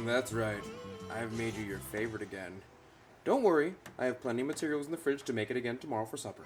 That's right. I've made you your favorite again. Don't worry, I have plenty of materials in the fridge to make it again tomorrow for supper.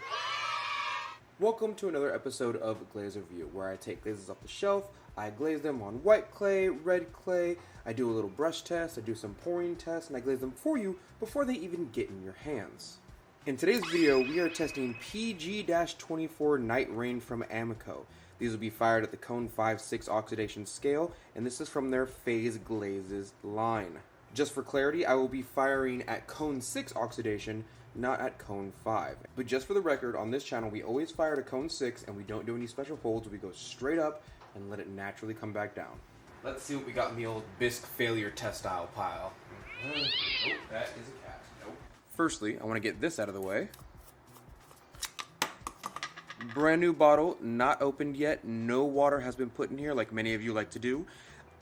Welcome to another episode of Glaze Review, where I take glazes off the shelf, I glaze them on white clay, red clay, I do a little brush test, I do some pouring tests, and I glaze them for you before they even get in your hands. In today's video, we are testing pg-24 Night Rain from AMACO. These will be fired at the cone 5-6 oxidation scale, and this is from their phase glazes line. Just for clarity, I will be firing at cone 6 oxidation, not at cone 5. But just for the record, on this channel, we always fire to cone 6, and we don't do any special holds. We go straight up and let it naturally come back down. Let's see what we got in the old bisque failure test style pile. Oh, that is a cat. Nope. Firstly, I want to get this out of the way. Brand new bottle, not opened yet. No water has been put in here like many of you like to do.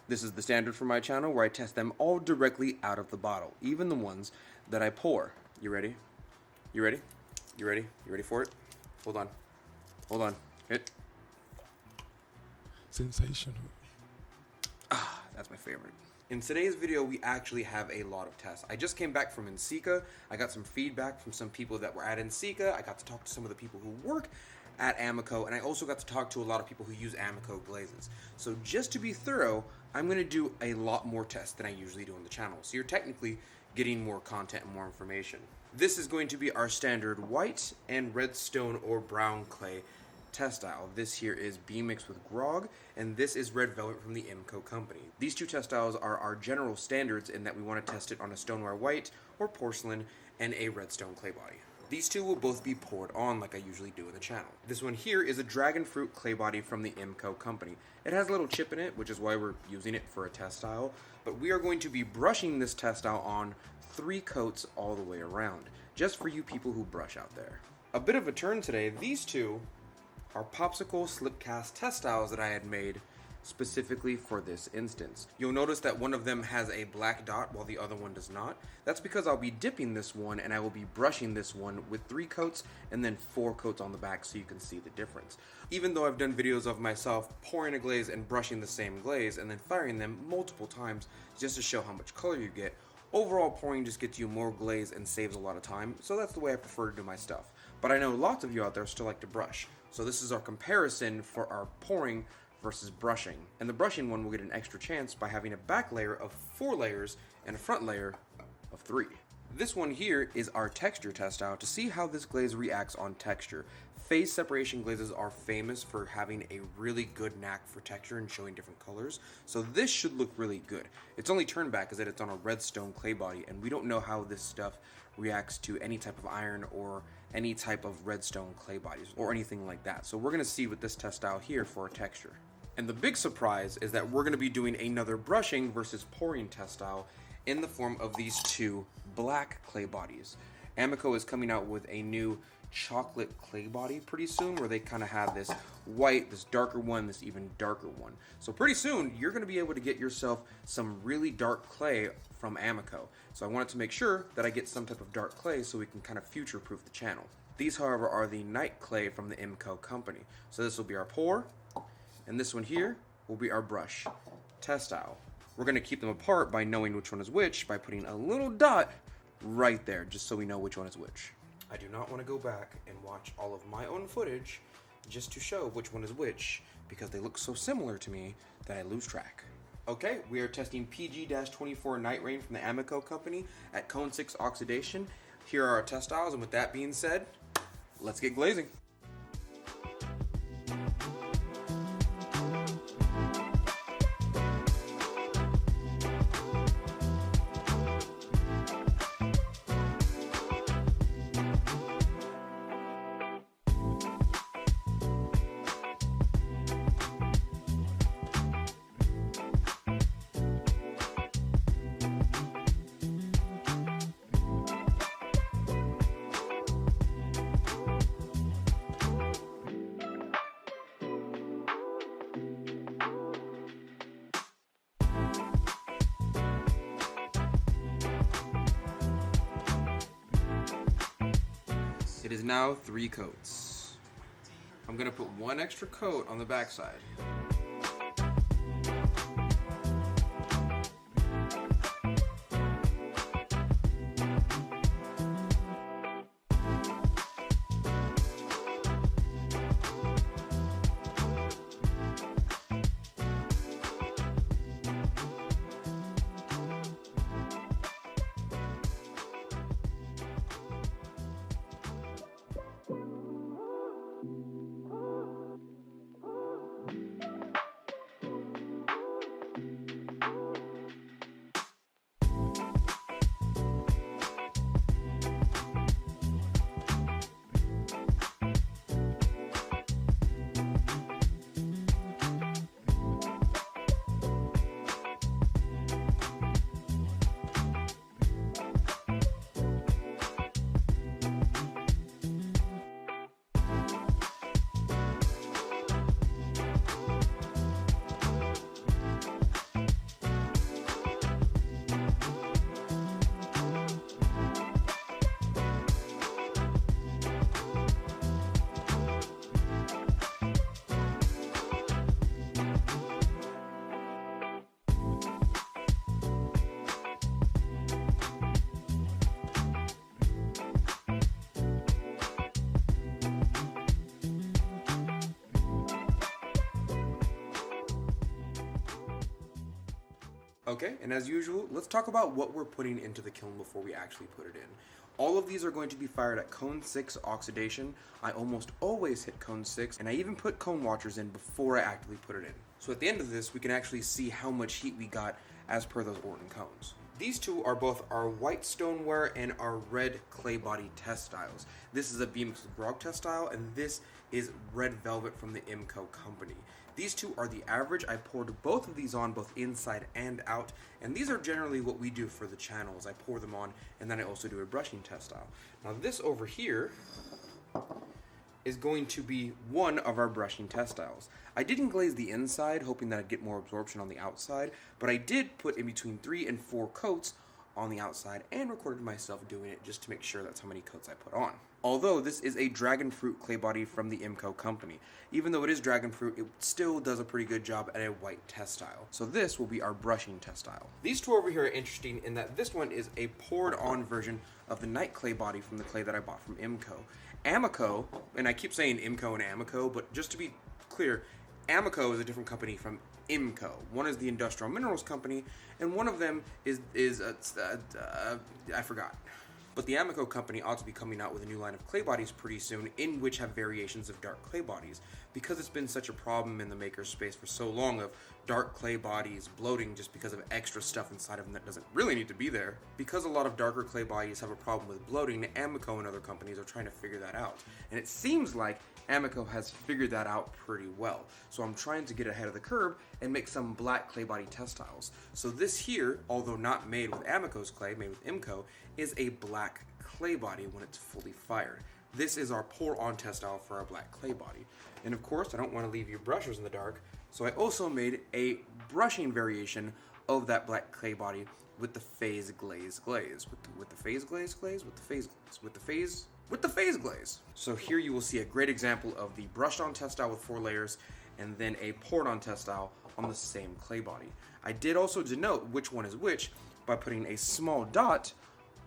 This is the standard for my channel where I test them all directly out of the bottle, even the ones that I pour. You ready? You ready? You ready? You ready for it? Hold on. Hold on. Hit. Sensational. Ah, that's my favorite. In today's video, we actually have a lot of tests. I just came back from insta. I got some feedback from some people that were at insta. I got to talk to some of the people who work at AMACO, and I also got to talk to a lot of people who use AMACO glazes. So just to be thorough, I'm going to do a lot more tests than I usually do on the channel. So you're technically getting more content and more information. This is going to be our standard white and redstone or brown clay test style. This here is B mixed with grog, and this is red velvet from the AMACO company. These two test styles are our general standards in that we want to test it on a stoneware white or porcelain and a redstone clay body. These two will both be poured on like I usually do in the channel. This one here is a dragon fruit clay body from the AMACO company. It has a little chip in it, which is why we're using it for a test style, but we are going to be brushing this test style on 3 coats all the way around, just for you people who brush out there. A bit of a turn today, these two are popsicle slip cast test styles that I had made specifically for this instance. You'll notice that one of them has a black dot while the other one does not. That's because I'll be dipping this one and I will be brushing this one with 3 coats and then 4 coats on the back so you can see the difference. Even though I've done videos of myself pouring a glaze and brushing the same glaze and then firing them multiple times just to show how much color you get, overall pouring just gets you more glaze and saves a lot of time, so that's the way I prefer to do my stuff. But I know lots of you out there still like to brush, so this is our comparison for our pouring versus brushing. And the brushing one will get an extra chance by having a back layer of 4 layers and a front layer of 3. This one here is our texture test style to see how this glaze reacts on texture. Phase separation glazes are famous for having a really good knack for texture and showing different colors, so this should look really good. It's only turned back because it's on a redstone clay body, and we don't know how this stuff reacts to any type of iron or any type of redstone clay bodies or anything like that. So we're going to see with this test style here for a texture. And the big surprise is that we're going to be doing another brushing versus pouring test style in the form of these 2 black clay bodies. AMACO is coming out with a new chocolate clay body pretty soon, where they kind of have this white, this darker one, this even darker one. So pretty soon you're going to be able to get yourself some really dark clay from AMACO. So I wanted to make sure that I get some type of dark clay so we can kind of future-proof the channel. These, however, are the night clay from the AMACO company. So this will be our pour, and this one here will be our brush test style. We're going to keep them apart by knowing which one is which by putting a little dot right there, just so we know which one is which. I do not want to go back and watch all of my own footage just to show which one is which, because they look so similar to me that I lose track. Okay, we are testing pg-24 Night Rain from the AMACO company at cone 6 oxidation. Here are our test styles, and with that being said, let's get glazing. It is now 3 coats. I'm gonna put 1 extra coat on the backside. Okay, and as usual, let's talk about what we're putting into the kiln before we actually put it in. All of these are going to be fired at cone 6 oxidation. I almost always hit cone 6, and I even put cone watchers in before I actively put it in. So at the end of this, we can actually see how much heat we got as per those Orton cones. These two are both our white stoneware and our red clay body test styles. This is a veeeeeeery grog test style, and this is red velvet from the AMACO company. These two are the average. I poured both of these on both inside and out, and these are generally what we do for the channels. I pour them on, and then I also do a brushing test style. Now this over here is going to be one of our brushing test styles. I didn't glaze the inside, hoping that I'd get more absorption on the outside, but I did put in between 3 and 4 coats on the outside and recorded myself doing it just to make sure that's how many coats I put on. Although this is a dragon fruit clay body from the AMACO company. Even though it is dragon fruit, it still does a pretty good job at a white test style. So this will be our brushing test style. These two over here are interesting in that this one is a poured on version of the night clay body from the clay that I bought from AMACO. AMACO, and I keep saying AMACO and AMACO, but just to be clear, AMACO is a different company from AMACO. One is the industrial minerals company, and one of them I forgot. But the AMACO company ought to be coming out with a new line of clay bodies pretty soon, in which have variations of dark clay bodies. Because it's been such a problem in the maker space for so long of dark clay bodies bloating just because of extra stuff inside of them that doesn't really need to be there. Because a lot of darker clay bodies have a problem with bloating, AMACO and other companies are trying to figure that out. And it seems like AMACO has figured that out pretty well. So I'm trying to get ahead of the curve and make some black clay body test styles. So this here, although not made with AMACO's clay, made with AMACO, is a black clay body when it's fully fired. This is our pour on test style for our black clay body. And of course, I don't want to leave you brushers in the dark, so I also made a brushing variation of that black clay body with the phase glaze. With the phase glaze. So here you will see a great example of the brushed on test style with 4 layers and then a poured on test style on the same clay body. I did also denote which one is which by putting a small dot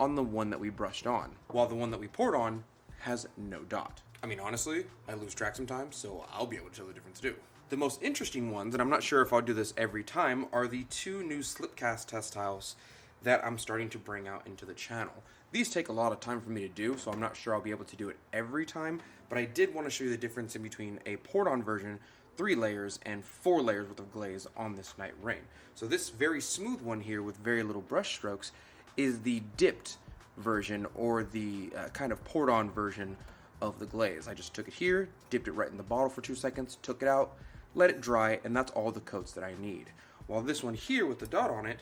on the one that we brushed on, while the one that we poured on has no dot. I mean, honestly, I lose track sometimes, so I'll be able to tell the difference too. The most interesting ones, and I'm not sure if I'll do this every time, are the 2 new slip cast test styles that I'm starting to bring out into the channel. These take a lot of time for me to do, so I'm not sure I'll be able to do it every time, but I did want to show you the difference in between a poured on version, 3 layers, and 4 layers worth of glaze on this Night Rain. So this very smooth one here with very little brush strokes is the dipped version, or the kind of poured on version of the glaze. I just took it here, dipped it right in the bottle for 2 seconds, took it out, let it dry, and that's all the coats that I need. While this one here with the dot on it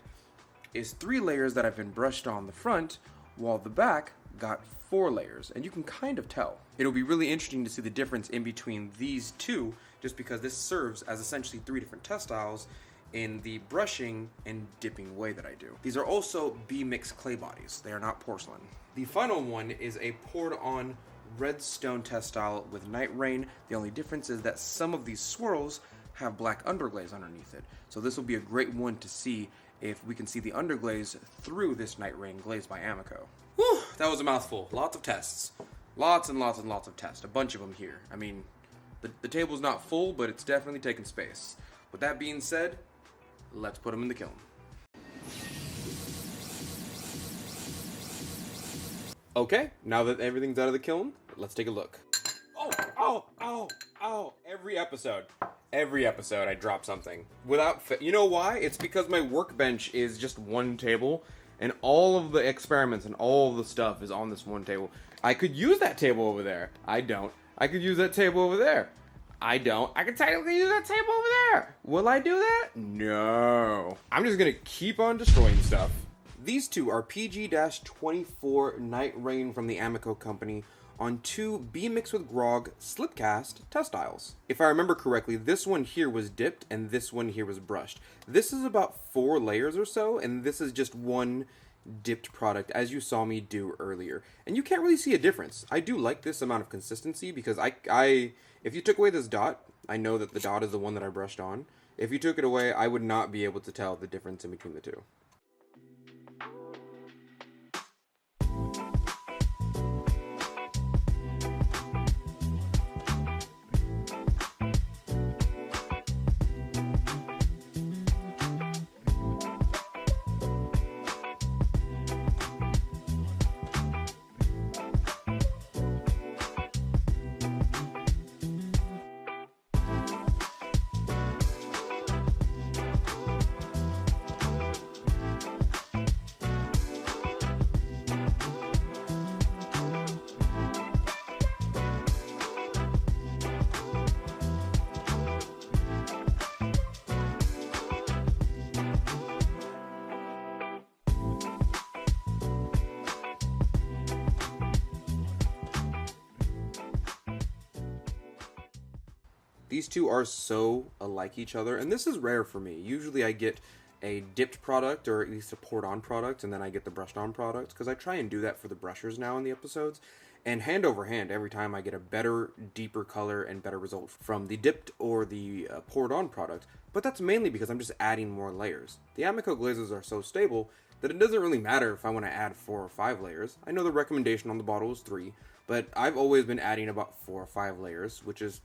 is 3 layers that have been brushed on the front, while the back got 4 layers, and you can kind of tell. It'll be really interesting to see the difference in between these two, just because this serves as essentially 3 different test styles in the brushing and dipping way that I do. These are also B-mix clay bodies. They are not porcelain. The final one is a poured on red stone test style with Night Rain. The only difference is that some of these swirls have black underglaze underneath it. So this will be a great one to see if we can see the underglaze through this Night Rain glaze by AMACO. Whew, that was a mouthful. Lots of tests. Lots and lots and lots of tests. A bunch of them here. I mean, the table's not full, but it's definitely taking space. With that being said, let's put them in the kiln. Okay, now that everything's out of the kiln, let's take a look. Oh, every episode I drop something. You know why? It's because my workbench is just one table, and all of the experiments and all of the stuff is on this one table. I could use that table over there. I don't. I could use that table over there. I don't. I could technically use that table over there. Will I do that? No. I'm just gonna keep on destroying stuff. These two are pg-24 Night Rain from the AMACO company on 2 B-mix with grog slipcast test styles. If I remember correctly, this one here was dipped and this one here was brushed. This is about 4 layers or so, and this is just one dipped product, as you saw me do earlier. And you can't really see a difference. I do like this amount of consistency because if you took away this dot, I know that the dot is the one that I brushed on. If you took it away, I would not be able to tell the difference in between the two. These two are so alike each other, and this is rare for me. Usually I get a dipped product, or at least a poured on product, and then I get the brushed on product, because I try and do that for the brushers now in the episodes. And hand over hand, every time I get a better, deeper color and better result from the dipped or the poured on product. But that's mainly because I'm just adding more layers. The AMACO glazes are so stable that it doesn't really matter if I want to add 4 or 5 layers. I know the recommendation on the bottle is 3, but I've always been adding about 4 or 5 layers, which is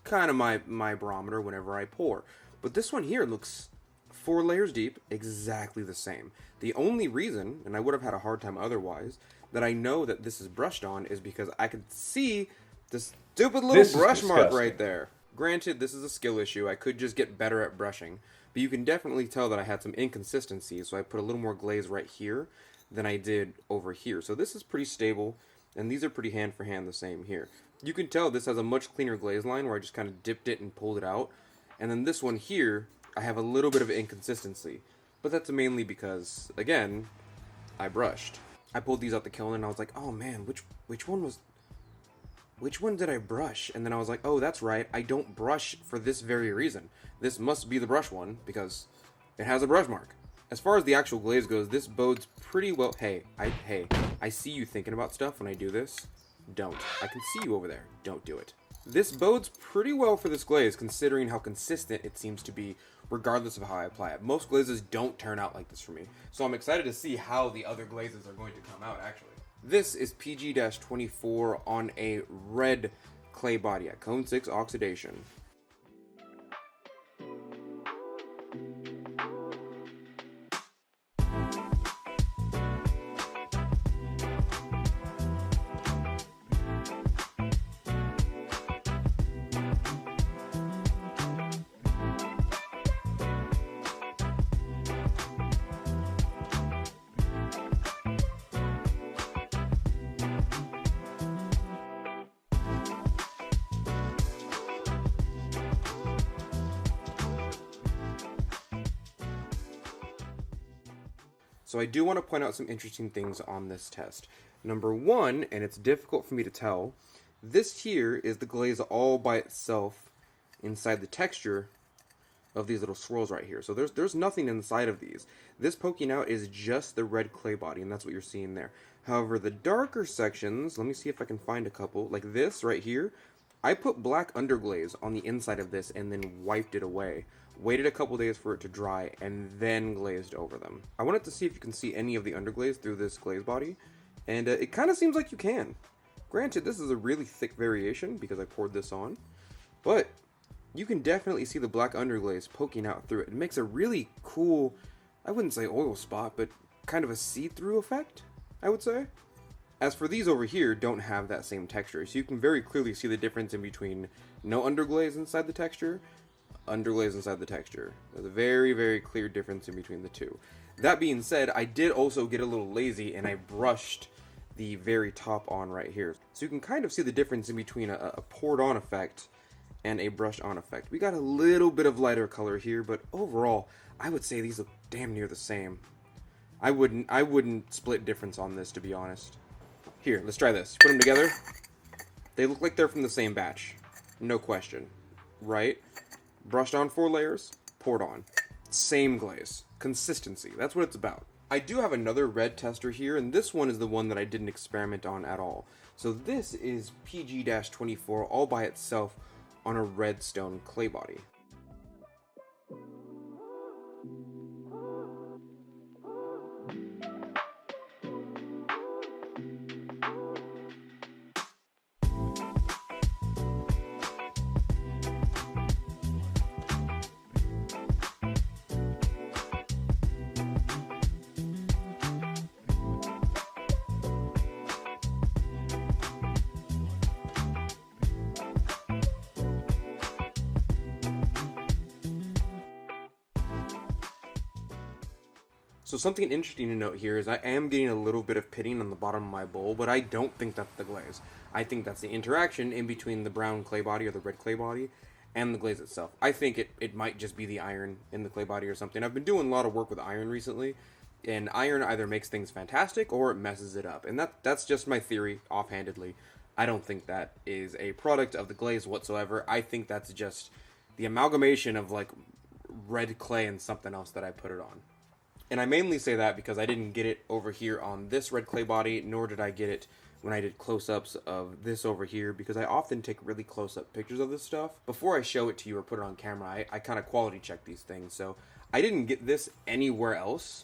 kind of my barometer whenever I pour. But this one here looks 4 layers deep, exactly the same. The only reason, and I would have had a hard time otherwise, that I know that this is brushed on is because I could see this stupid little brush mark right there. Granted, this is a skill issue. I could just get better at brushing, but you can definitely tell that I had some inconsistencies, so I put a little more glaze right here than I did over here. So this is pretty stable, and these are pretty hand for hand the same here. You can tell this has a much cleaner glaze line where I just kind of dipped it and pulled it out. And then this one here, I have a little bit of inconsistency, but that's mainly because, again, I brushed. I pulled these out the kiln and I was like, oh man, which one did I brush? And then I was like, oh, that's right, I don't brush for this very reason. This must be the brush one because it has a brush mark. As far as the actual glaze goes, this bodes pretty well. Hey, I see you thinking about stuff when I do this. Don't. I can see you over there. Don't do it. This bodes pretty well for this glaze, considering how consistent it seems to be, regardless of how I apply it. Most glazes don't turn out like this for me, so I'm excited to see how the other glazes are going to come out, actually. This is pg-24 on a red clay body at cone 6 oxidation. So I do want to point out some interesting things on this test. Number one, and it's difficult for me to tell, this here is the glaze all by itself inside the texture of these little swirls right here. So there's nothing inside of these. This poking out is just the red clay body, and that's what you're seeing there. However, the darker sections, let me see if I can find a couple, like this right here, I put black underglaze on the inside of this and then wiped it away. Waited a couple days for it to dry, and then glazed over them. I wanted to see if you can see any of the underglaze through this glaze body, and it kind of seems like you can. Granted, this is a really thick variation because I poured this on, but you can definitely see the black underglaze poking out through it. It makes a really cool, I wouldn't say oil spot, but kind of a see-through effect, I would say. As for these over here, don't have that same texture, so you can very clearly see the difference in between no underglaze inside the texture, underglaze inside the texture. There's a very, very clear difference in between the two. That being said, I did also get a little lazy and I brushed the very top on right here. So you can kind of see the difference in between a poured on effect and a brushed on effect. We got a little bit of lighter color here, but overall, I would say these look damn near the same. I wouldn't split difference on this, to be honest. Here, let's try this. Put them together. They look like they're from the same batch. No question. Right? Brushed on 4 layers, poured on. Same glaze. Consistency. That's what it's about. I do have another red tester here, and this one is the one that I didn't experiment on at all. So this is pg-24 all by itself on a red stone clay body. So something interesting to note here is I am getting a little bit of pitting on the bottom of my bowl, but I don't think that's the glaze. I think that's the interaction in between the brown clay body or the red clay body and the glaze itself. I think it might just be the iron in the clay body or something. I've been doing a lot of work with iron recently, and iron either makes things fantastic or it messes it up. And that's just my theory, offhandedly. I don't think that is a product of the glaze whatsoever. I think that's just the amalgamation of like red clay and something else that I put it on. And I mainly say that because I didn't get it over here on this red clay body, nor did I get it when I did close-ups of this over here, because I often take really close-up pictures of this stuff. Before I show it to you or put it on camera, I kind of quality check these things. So I didn't get this anywhere else.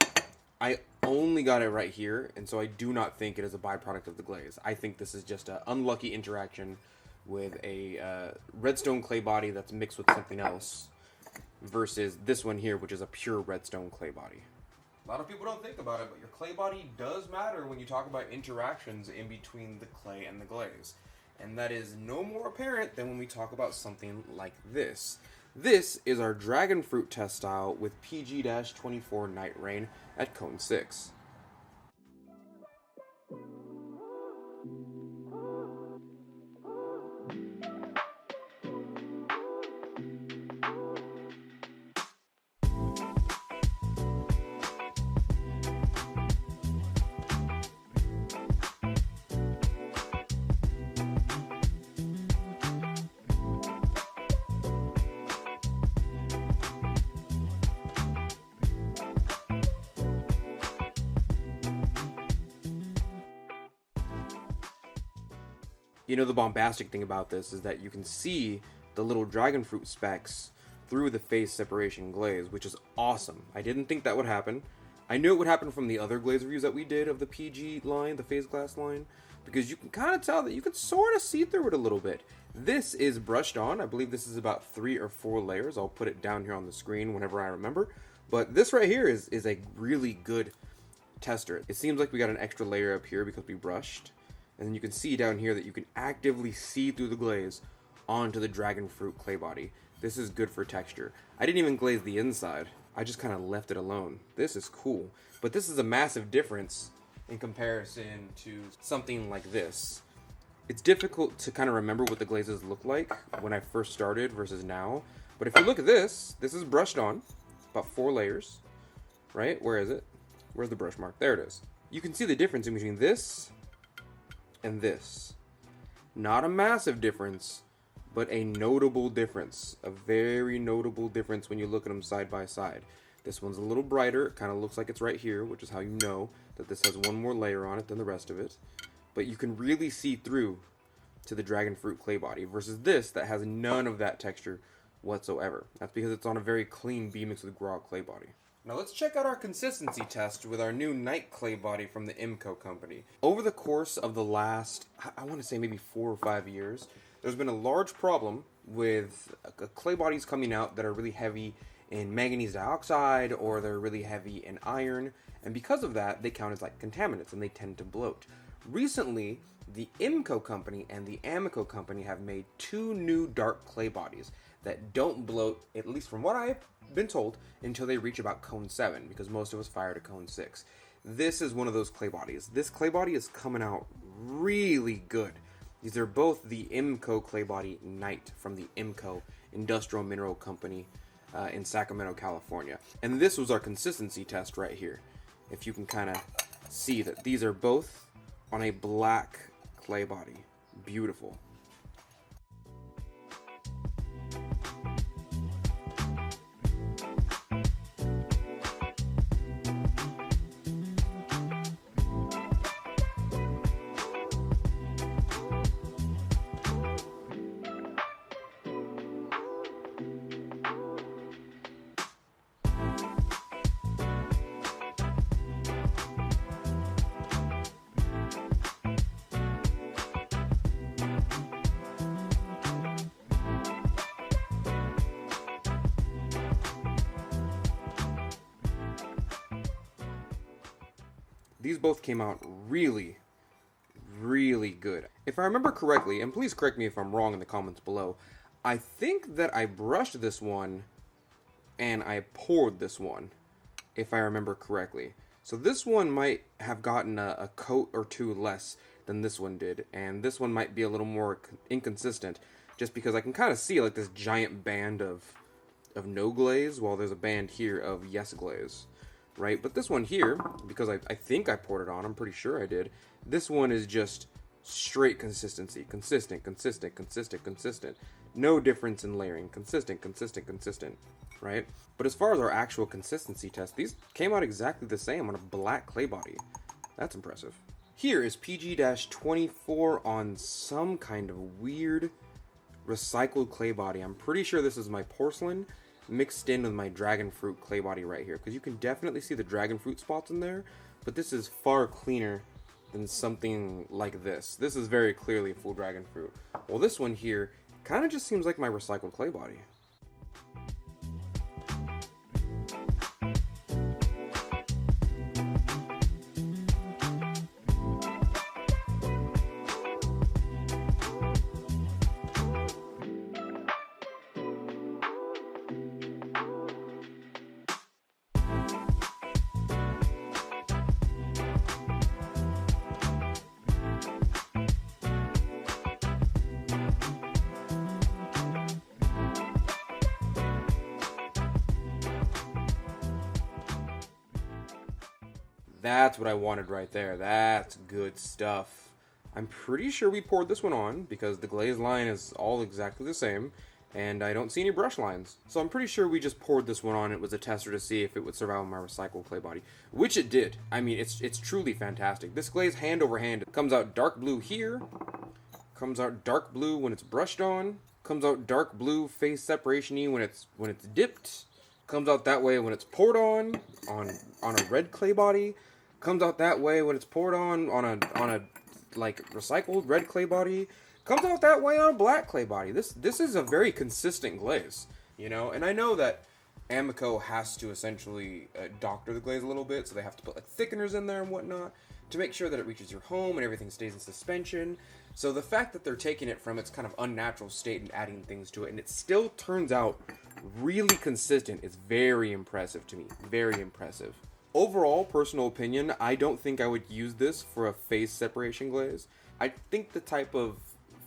I only got it right here, and so I do not think it is a byproduct of the glaze. I think this is just an unlucky interaction with a redstone clay body that's mixed with something else versus this one here, which is a pure redstone clay body. A lot of people don't think about it, but your clay body does matter when you talk about interactions in between the clay and the glaze. And that is no more apparent than when we talk about something like this. This is our dragon fruit test style with pg-24 Night Rain at cone 6. You know, the bombastic thing about this is that you can see the little dragon fruit specks through the phase separation glaze, which is awesome. I didn't think that would happen. I knew it would happen from the other glaze reviews that we did of the PG line, the phase glass line, because you can kind of tell that you can sort of see through it a little bit. This is brushed on. I believe this is about 3 or 4 layers. I'll put it down here on the screen whenever I remember. But this right here is a really good tester. It seems like we got an extra layer up here because we brushed. And then you can see down here that you can actively see through the glaze onto the dragon fruit clay body. This is good for texture. I didn't even glaze the inside. I just kind of left it alone. This is cool. But this is a massive difference in comparison to something like this. It's difficult to kind of remember what the glazes look like when I first started versus now. But if you look at this, this is brushed on. About 4 layers. Right? Where is it? Where's the brush mark? There it is. You can see the difference in between this and this. Not a massive difference, but a notable difference. A very notable difference when you look at them side by side. This one's a little brighter. It kind of looks like it's right here, which is how you know that this has one more layer on it than the rest of it. But you can really see through to the dragon fruit clay body versus this that has none of that texture whatsoever. That's because it's on a very clean B mixed with grog clay body. Now let's check out our consistency test with our new night clay body from the AMACO company. Over the course of the last, I want to say maybe 4 or 5 years, there's been a large problem with clay bodies coming out that are really heavy in manganese dioxide or they're really heavy in iron. And because of that, they count as like contaminants and they tend to bloat. Recently, the AMACO company and the AMACO company have made 2 new dark clay bodies that don't bloat, at least from what I've been told, until they reach about cone 7, because most of us fire to cone 6. This is one of those clay bodies. This clay body is coming out really good. These are both the AMACO clay body Night from the AMACO Industrial Mineral Company in Sacramento, California. And this was our consistency test right here. If you can kind of see that these are both on a black clay body. Beautiful. These both came out really, really good. If I remember correctly, and please correct me if I'm wrong in the comments below, I think that I brushed this one and I poured this one, if I remember correctly. So this one might have gotten a coat or 2 less than this one did, and this one might be a little more inconsistent, just because I can kind of see like this giant band of no glaze, while there's a band here of yes glaze. Right, but this one here, because I think I poured it on, I'm pretty sure I did, this one is just straight consistency, consistent, consistent, consistent, consistent. No difference in layering, consistent, consistent, consistent, right? But as far as our actual consistency test, these came out exactly the same on a black clay body. That's impressive. Here is pg-24 on some kind of weird recycled clay body. I'm pretty sure this is my porcelain mixed in with my dragon fruit clay body right here, because you can definitely see the dragon fruit spots in there, but this is far cleaner than something like this. This is very clearly full dragon fruit. Well, this one here kind of just seems like my recycled clay body. That's what I wanted right there. That's good stuff. I'm pretty sure we poured this one on because the glaze line is all exactly the same and I don't see any brush lines. So I'm pretty sure we just poured this one on. It was a tester to see if it would survive my recycled clay body, which it did. I mean, it's truly fantastic. This glaze hand over hand, it comes out dark blue here, comes out dark blue when it's brushed on, comes out dark blue phase separation-y when it's dipped, comes out that way when it's poured on a red clay body, comes out that way when it's poured on a like recycled red clay body, comes out that way on a black clay body. This is a very consistent glaze, you know. And I know that AMACO has to essentially doctor the glaze a little bit, so they have to put like thickeners in there and whatnot to make sure that it reaches your home and everything stays in suspension. So the fact that they're taking it from its kind of unnatural state and adding things to it, and it still turns out really consistent, is very impressive to me. Very impressive. Overall, personal opinion, I don't think I would use this for a phase separation glaze. I think the type of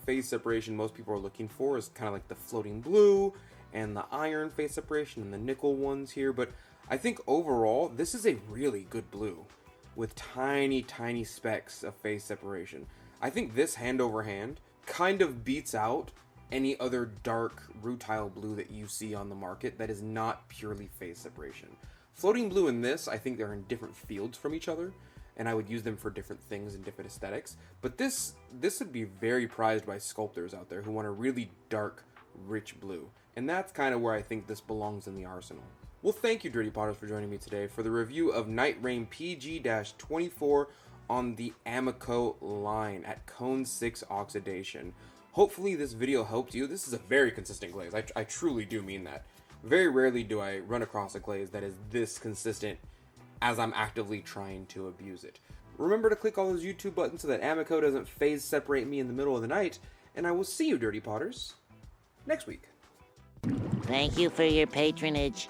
phase separation most people are looking for is kind of like the floating blue and the iron phase separation and the nickel ones here, but I think overall, this is a really good blue with tiny, tiny specks of phase separation. I think this hand over hand kind of beats out any other dark rutile blue that you see on the market that is not purely phase separation. Floating blue and this, I think they're in different fields from each other, and I would use them for different things and different aesthetics. But this would be very prized by sculptors out there who want a really dark, rich blue. And that's kind of where I think this belongs in the arsenal. Well, thank you, Dirty Potters, for joining me today for the review of Night Rain pg-24 on the AMACO line at Cone 6 Oxidation. Hopefully this video helped you. This is a very consistent glaze. I truly do mean that. Very rarely do I run across a glaze that is this consistent as I'm actively trying to abuse it. Remember to click all those YouTube buttons so that AMACO doesn't phase separate me in the middle of the night, and I will see you, Dirty Potters, next week. Thank you for your patronage.